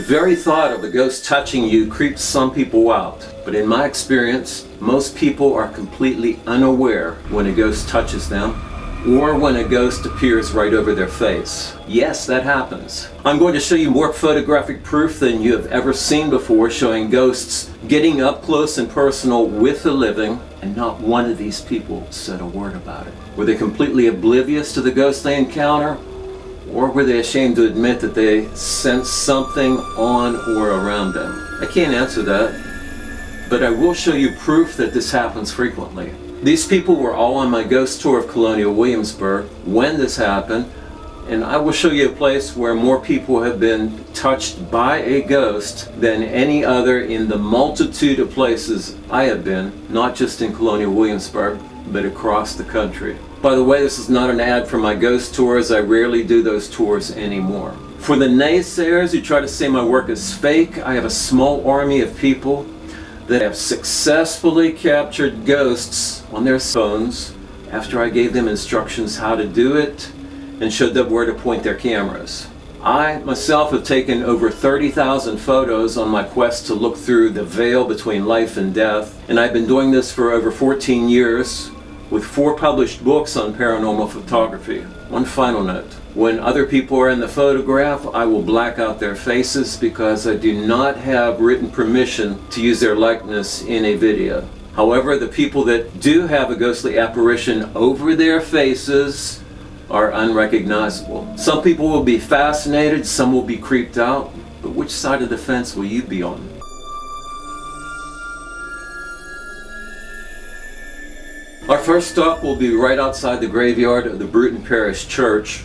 very thought of a ghost touching you creeps some people out, but in my experience, most people are completely unaware when a ghost touches them or when a ghost appears right over their face. Yes, that happens. I'm going to show you more photographic proof than you have ever seen before, showing ghosts getting up close and personal with the living, and not one of these people said a word about it. Were they completely oblivious to the ghost they encounter? Or were they ashamed to admit that they sensed something on or around them? I can't answer that, but I will show you proof that this happens frequently. These people were all on my ghost tour of Colonial Williamsburg when this happened, and I will show you a place where more people have been touched by a ghost than any other in the multitude of places I have been, not just in Colonial Williamsburg, but across the country. By the way, this is not an ad for my ghost tours. I rarely do those tours anymore. For the naysayers who try to say my work is fake, I have a small army of people that have successfully captured ghosts on their phones after I gave them instructions how to do it and showed them where to point their cameras. I myself have taken over 30,000 photos on my quest to look through the veil between life and death, and I've been doing this for over 14 years with 4 published books on paranormal photography. One final note. When other people are in the photograph, I will black out their faces because I do not have written permission to use their likeness in a video. However, the people that do have a ghostly apparition over their faces are unrecognizable. Some people will be fascinated, some will be creeped out, but which side of the fence will you be on? Our first stop will be right outside the graveyard of the Bruton Parish Church,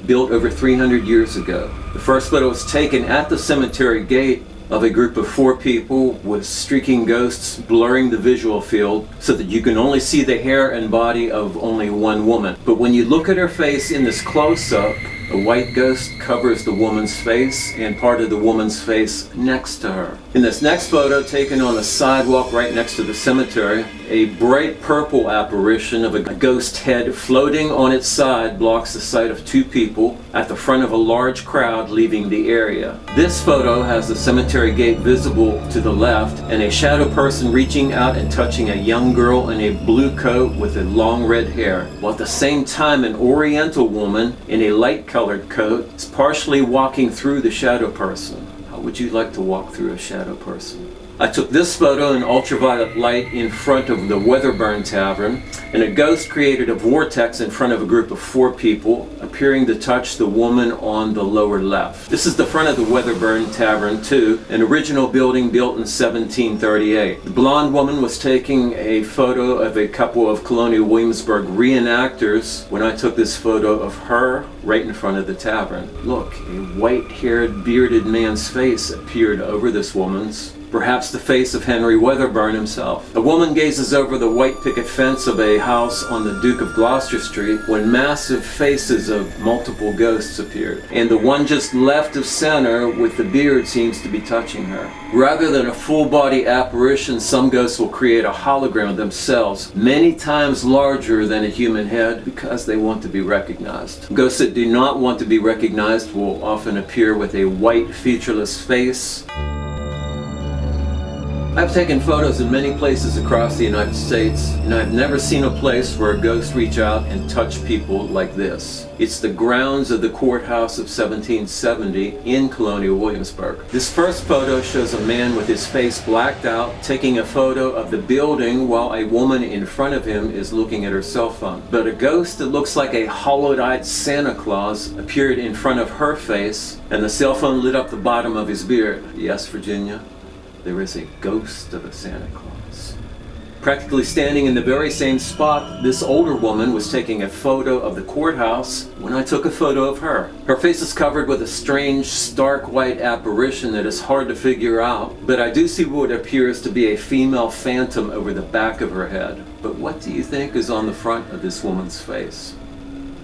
built over 300 years ago. The first photo was taken at the cemetery gate of a group of 4 people with streaking ghosts blurring the visual field so that you can only see the hair and body of only one woman. But when you look at her face in this close-up, a white ghost covers the woman's face and part of the woman's face next to her. In this next photo, taken on a sidewalk right next to the cemetery, a bright purple apparition of a ghost head floating on its side blocks the sight of 2 people at the front of a large crowd leaving the area. This photo has the cemetery gate visible to the left and a shadow person reaching out and touching a young girl in a blue coat with a long red hair, while at the same time an oriental woman in a light-colored coat is partially walking through the shadow person. How would you like to walk through a shadow person? I took this photo in ultraviolet light in front of the Weatherburn Tavern, and a ghost created a vortex in front of a group of 4 people, appearing to touch the woman on the lower left. This is the front of the Weatherburn Tavern too, an original building built in 1738. The blonde woman was taking a photo of a couple of Colonial Williamsburg reenactors when I took this photo of her right in front of the tavern. Look, a white-haired, bearded man's face appeared over this woman's. Perhaps the face of Henry Weatherburn himself. A woman gazes over the white picket fence of a house on the Duke of Gloucester Street when massive faces of multiple ghosts appeared, and the one just left of center with the beard seems to be touching her. Rather than a full-body apparition, some ghosts will create a hologram of themselves many times larger than a human head because they want to be recognized. Ghosts that do not want to be recognized will often appear with a white featureless face. I've taken photos in many places across the United States, and I've never seen a place where a ghost reach out and touch people like this. It's the grounds of the courthouse of 1770 in Colonial Williamsburg. This first photo shows a man with his face blacked out taking a photo of the building while a woman in front of him is looking at her cell phone. But a ghost that looks like a hollowed-eyed Santa Claus appeared in front of her face, and the cell phone lit up the bottom of his beard. Yes, Virginia? There is a ghost of a Santa Claus. Practically standing in the very same spot, this older woman was taking a photo of the courthouse when I took a photo of her. Her face is covered with a strange, stark white apparition that is hard to figure out, but I do see what appears to be a female phantom over the back of her head. But what do you think is on the front of this woman's face?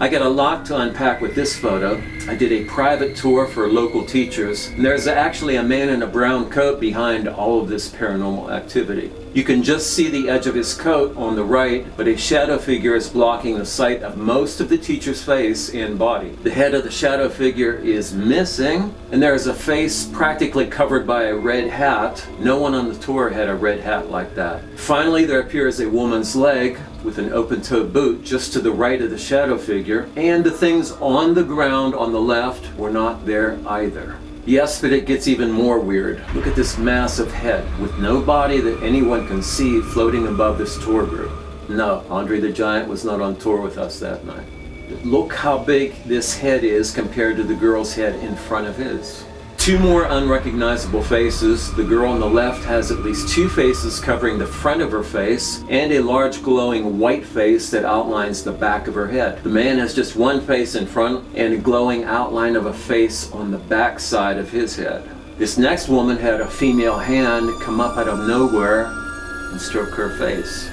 I got a lot to unpack with this photo. I did a private tour for local teachers, and there's actually a man in a brown coat behind all of this paranormal activity. You can just see the edge of his coat on the right, but a shadow figure is blocking the sight of most of the teacher's face and body. The head of the shadow figure is missing, and there is a face practically covered by a red hat. No one on the tour had a red hat like that. Finally, there appears a woman's leg with an open-toed boot just to the right of the shadow figure, and the things on the ground on the left were not there either. Yes, but it gets even more weird. Look at this massive head with no body that anyone can see floating above this tour group. No, Andre the Giant was not on tour with us that night. But look how big this head is compared to the girl's head in front of his. Two more unrecognizable faces. The girl on the left has at least two faces covering the front of her face and a large glowing white face that outlines the back of her head. The man has just one face in front and a glowing outline of a face on the back side of his head. This next woman had a female hand come up out of nowhere and stroke her face.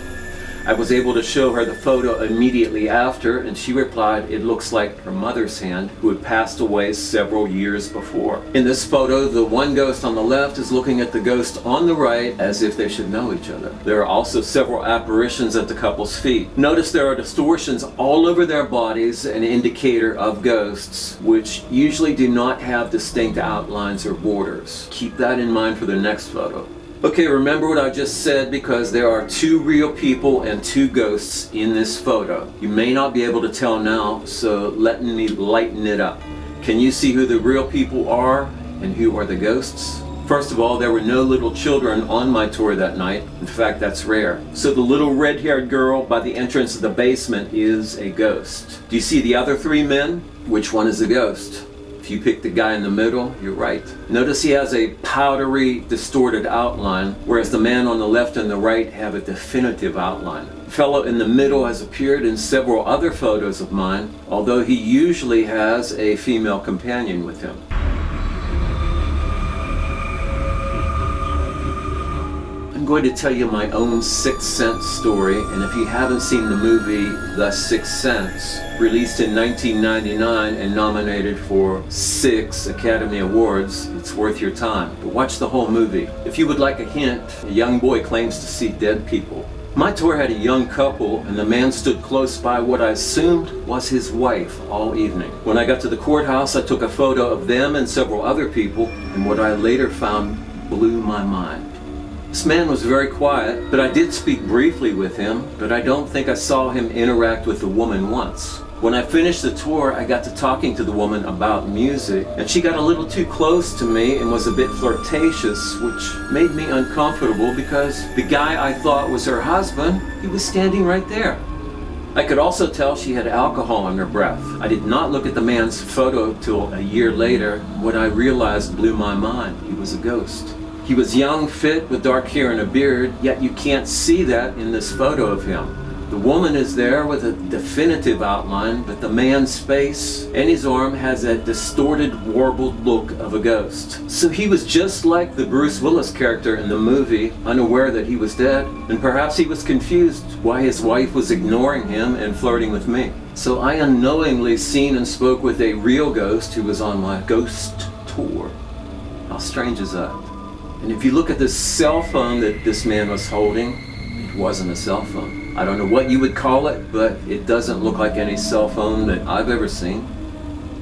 I was able to show her the photo immediately after, and she replied it looks like her mother's hand, who had passed away several years before. In this photo, the one ghost on the left is looking at the ghost on the right as if they should know each other. There are also several apparitions at the couple's feet. Notice there are distortions all over their bodies, an indicator of ghosts, which usually do not have distinct outlines or borders. Keep that in mind for the next photo. Okay, remember what I just said, because there are two real people and two ghosts in this photo. You may not be able to tell now, so let me lighten it up. Can you see who the real people are and who are the ghosts? First of all, there were no little children on my tour that night. In fact, that's rare. So the little red-haired girl by the entrance of the basement is a ghost. Do you see the other three men? Which one is a ghost? If you pick the guy in the middle, you're right. Notice he has a powdery, distorted outline, whereas the man on the left and the right have a definitive outline. The fellow in the middle has appeared in several other photos of mine, although he usually has a female companion with him. I'm going to tell you my own Sixth Sense story, and if you haven't seen the movie The Sixth Sense, released in 1999 and nominated for 6 Academy Awards, it's worth your time. But watch the whole movie. If you would like a hint, a young boy claims to see dead people. My tour had a young couple, and the man stood close by what I assumed was his wife all evening. When I got to the courthouse, I took a photo of them and several other people, and what I later found blew my mind. This man was very quiet, but I did speak briefly with him, but I don't think I saw him interact with the woman once. When I finished the tour, I got to talking to the woman about music, and she got a little too close to me and was a bit flirtatious, which made me uncomfortable because the guy I thought was her husband, he was standing right there. I could also tell she had alcohol on her breath. I did not look at the man's photo till a year later. What I realized blew my mind. He was a ghost. He was young, fit, with dark hair and a beard, yet you can't see that in this photo of him. The woman is there with a definitive outline, but the man's face and his arm has that distorted, warbled look of a ghost. So he was just like the Bruce Willis character in the movie, unaware that he was dead, and perhaps he was confused why his wife was ignoring him and flirting with me. So I unknowingly seen and spoke with a real ghost who was on my ghost tour. How strange is that? And if you look at the cell phone that this man was holding, it wasn't a cell phone. I don't know what you would call it, but it doesn't look like any cell phone that I've ever seen.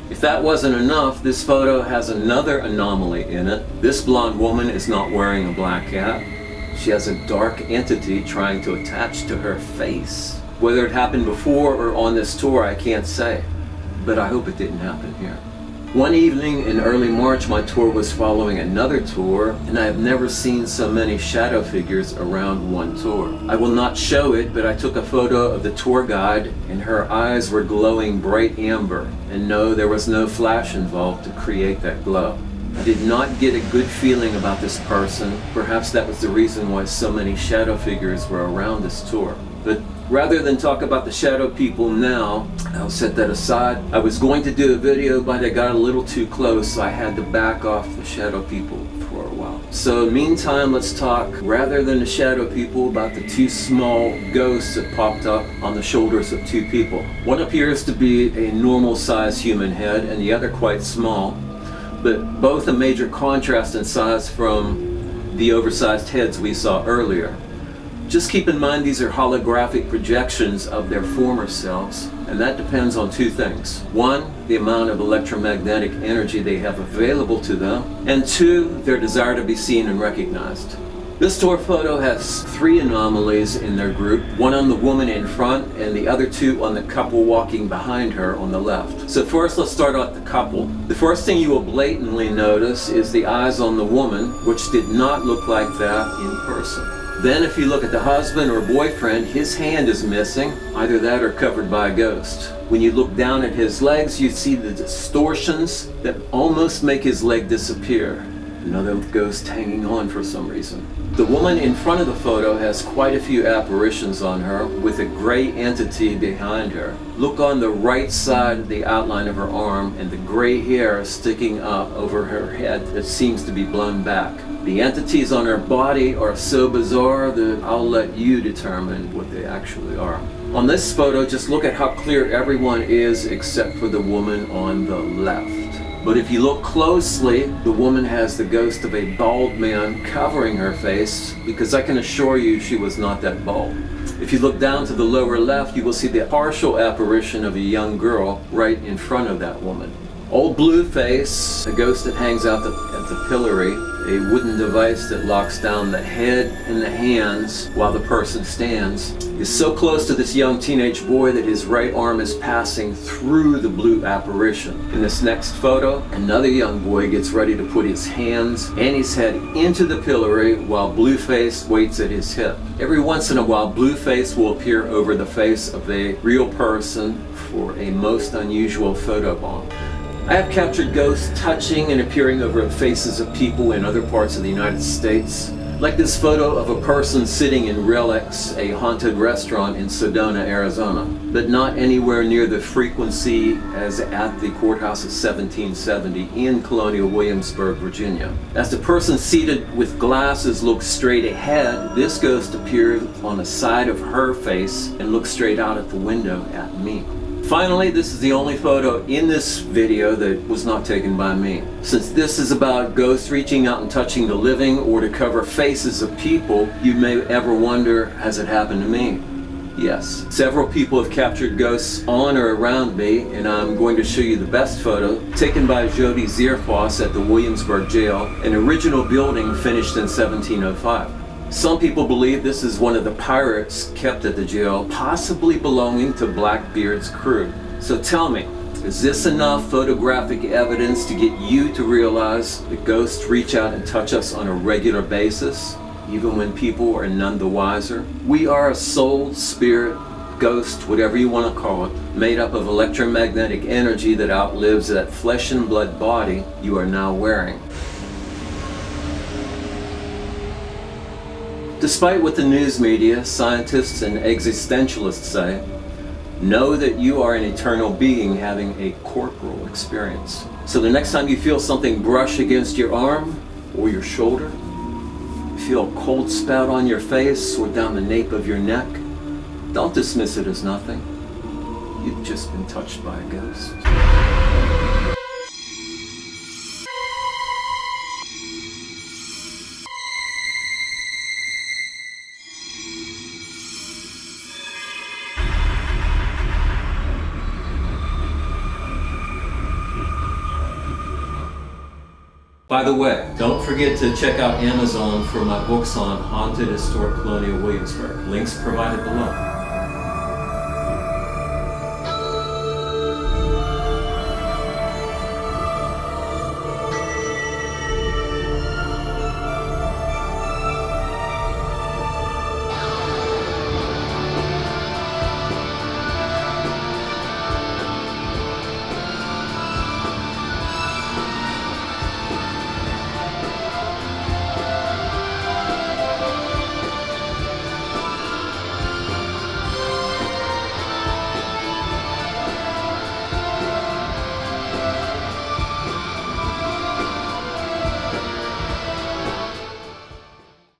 If that wasn't enough, this photo has another anomaly in it. This blonde woman is not wearing a black hat. She has a dark entity trying to attach to her face. Whether it happened before or on this tour, I can't say, but I hope it didn't happen here. One evening in early March, my tour was following another tour, and I have never seen so many shadow figures around one tour. I will not show it, but I took a photo of the tour guide, and her eyes were glowing bright amber. And no, there was no flash involved to create that glow. I did not get a good feeling about this person. Perhaps that was the reason why so many shadow figures were around this tour. But rather than talk about the shadow people now, I'll set that aside. I was going to do a video, but I got a little too close, so I had to back off the shadow people for a while. So meantime, let's talk, rather than the shadow people, about the two small ghosts that popped up on the shoulders of two people. One appears to be a normal-sized human head, and the other quite small, but both a major contrast in size from the oversized heads we saw earlier. Just keep in mind these are holographic projections of their former selves, and that depends on two things. One, the amount of electromagnetic energy they have available to them, and two, their desire to be seen and recognized. This tour photo has 3 anomalies in their group, one on the woman in front and the other 2 on the couple walking behind her on the left. So first let's start out the couple. The first thing you will blatantly notice is the eyes on the woman, which did not look like that in person. Then if you look at the husband or boyfriend, his hand is missing, either that or covered by a ghost. When you look down at his legs, you see the distortions that almost make his leg disappear. Another ghost hanging on for some reason. The woman in front of the photo has quite a few apparitions on her with a gray entity behind her. Look on the right side of the outline of her arm and the gray hair sticking up over her head that seems to be blown back. The entities on her body are so bizarre that I'll let you determine what they actually are. On this photo, just look at how clear everyone is except for the woman on the left. But if you look closely, the woman has the ghost of a bald man covering her face, because I can assure you she was not that bald. If you look down to the lower left, you will see the partial apparition of a young girl right in front of that woman. Old Blueface, a ghost that hangs out at the pillory, a wooden device that locks down the head and the hands while the person stands, is so close to this young teenage boy that his right arm is passing through the blue apparition. In this next photo, another young boy gets ready to put his hands and his head into the pillory while Blueface waits at his hip. Every once in a while, Blueface will appear over the face of a real person for a most unusual photobomb. I have captured ghosts touching and appearing over the faces of people in other parts of the United States, like this photo of a person sitting in Relics, a haunted restaurant in Sedona, Arizona, but not anywhere near the frequency as at the courthouse of 1770 in Colonial Williamsburg, Virginia. As the person seated with glasses looks straight ahead, this ghost appears on the side of her face and looks straight out at the window at me. Finally, this is the only photo in this video that was not taken by me. Since this is about ghosts reaching out and touching the living or to cover faces of people, you may ever wonder, has it happened to me? Yes. Several people have captured ghosts on or around me, and I'm going to show you the best photo taken by Jody Zierfoss at the Williamsburg jail, an original building finished in 1705. Some people believe this is one of the pirates kept at the jail, possibly belonging to Blackbeard's crew. So tell me, is this enough photographic evidence to get you to realize that ghosts reach out and touch us on a regular basis, even when people are none the wiser? We are a soul, spirit, ghost, whatever you want to call it, made up of electromagnetic energy that outlives that flesh and blood body you are now wearing. Despite what the news media, scientists, and existentialists say, know that you are an eternal being having a corporal experience. So the next time you feel something brush against your arm or your shoulder, feel a cold spout on your face or down the nape of your neck, don't dismiss it as nothing. You've just been touched by a ghost. By the way, don't forget to check out Amazon for my books on haunted historic Colonial Williamsburg. Links provided below.